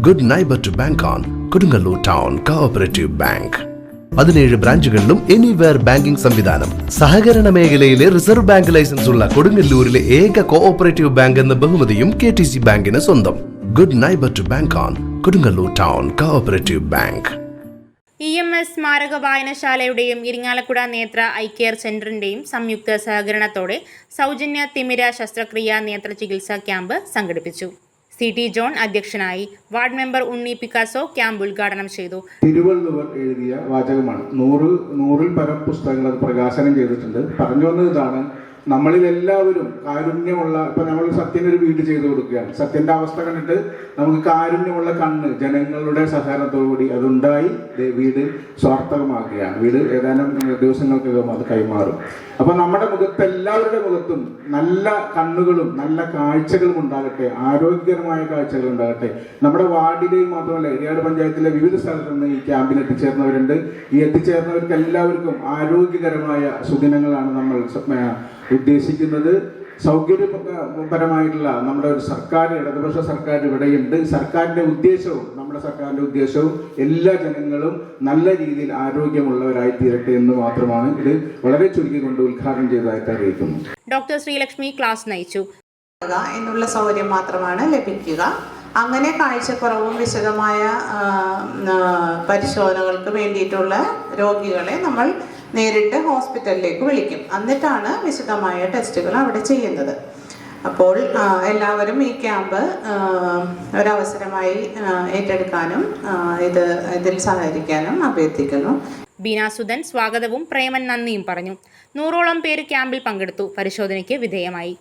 Good neighbour to bank on Kodungallur town cooperative bank. 17 ബ്രാഞ്ചുകളിലും anywhere banking സംവിധാനം. സഹകരണ മേഖലയിലെ റിസർവ് ബാങ്ക് ലൈസൻസ് ഉള്ള കൊടുങ്ങല്ലൂരിലെ ഏക കോഓപ്പറേറ്റീവ് ബാങ്ക് എന്ന ബഹുമതിയും KTC ബാങ്കിന് സ്വന്തം. Good neighbour to bank on Kodungallur town cooperative bank. EMS സ്മാരക വായനശാലയുടെയും ഇരിങ്ങാലക്കുട നേത്ര ഐ കെയർ സെന്ററിന്റെയും സംയുക്ത സഹകരണത്തോടെ സൗജന്യ തിമിര ശസ്ത്രക്രിയാ നേത്ര ചികിത്സാ ക്യാമ്പ് സംഘടിപ്പിച്ചു. CT ജോൺ അധ്യക്ഷനായി. വാർഡ് മെമ്പർ ഉണ്ണി പിക്കാസോ ക്യാമ്പ് ഉദ്ഘാടനം ചെയ്തു. തിരുവള്ളുവർ എഴുതിയ വാചകമാണ്. 100 പരം പുസ്തകങ്ങൾ അത് പ്രകാശനം ചെയ്തിട്ടുണ്ട്. പറഞ്ഞു വന്നത് ഇതാണ്: നമ്മളിൽ എല്ലാവരും കാരുണ്യമുള്ള, ഇപ്പൊ നമ്മൾ സത്യനൊരു വീട് ചെയ്തു കൊടുക്കുകയാണ്. സത്യന്റെ അവസ്ഥ കണ്ടിട്ട് നമുക്ക് കാരുണ്യമുള്ള കണ്ണ് ജനങ്ങളുടെ സഹകരണത്തോടുകൂടി അതുണ്ടായി വീട് സ്വാർത്ഥകമാക്കുകയാണ്. വീട് ഏതാനും ദിവസങ്ങൾക്കകം അത് കൈമാറും. അപ്പൊ നമ്മുടെ മുഖത്ത്, എല്ലാവരുടെ മുഖത്തും നല്ല കണ്ണുകളും നല്ല കാഴ്ചകളും ഉണ്ടാകട്ടെ, ആരോഗ്യകരമായ കാഴ്ചകൾ ഉണ്ടാകട്ടെ. നമ്മുടെ വാർഡിലെയും മാത്രമല്ല, എരിയാട് പഞ്ചായത്തിലെ വിവിധ സ്ഥലത്ത് നിന്ന് ഈ ക്യാമ്പിൽ എത്തിച്ചേർന്നവരുണ്ട്. ഈ എത്തിച്ചേർന്നവർക്ക് എല്ലാവർക്കും ആരോഗ്യകരമായ സുദിനങ്ങളാണ് നമ്മൾ ഉദ്ദേശിക്കുന്നത്. സൗകര്യപരമായിട്ടുള്ള നമ്മുടെ ഒരു സർക്കാർ, ഇടതുപക്ഷ സർക്കാർ ഇവിടെയുണ്ട്. നമ്മുടെ സർക്കാരിന്റെ ഉദ്ദേശവും എല്ലാ ജനങ്ങളും നല്ല രീതിയിൽ ആരോഗ്യമുള്ളവരായി തീരട്ടെ എന്ന് മാത്രമാണ് ഇത് വളരെ ചുരുക്കിക്കൊണ്ട് ഉദ്ഘാടനം ചെയ്തതായിട്ട് അറിയിക്കുന്നു. ഡോക്ടർ ശ്രീലക്ഷ്മി ക്ലാസ് നയിച്ചു. എന്നുള്ള സൗകര്യം മാത്രമാണ് ലഭിക്കുക. അങ്ങനെ കാഴ്ചക്കുറവും വിശദമായ പരിശോധനകൾക്ക് വേണ്ടിയിട്ടുള്ള രോഗികളെ നമ്മൾ നേരിട്ട് ഹോസ്പിറ്റലിലേക്ക് വിളിക്കും. എന്നിട്ടാണ് വിശദമായ ടെസ്റ്റുകൾ അവിടെ ചെയ്യുന്നത്. അപ്പോൾ എല്ലാവരും ഈ ക്യാമ്പ് ഒരവസരമായി ഏറ്റെടുക്കാനും ഇതിൽ സഹകരിക്കാനും അഭ്യർത്ഥിക്കുന്നു. ബീനാസുധൻ സ്വാഗതവും പ്രേമൻ നന്ദിയും പറഞ്ഞു. 100ഓളം പേര് ക്യാമ്പിൽ പങ്കെടുത്തു. പരിശോധനയ്ക്ക് വിധേയമായി.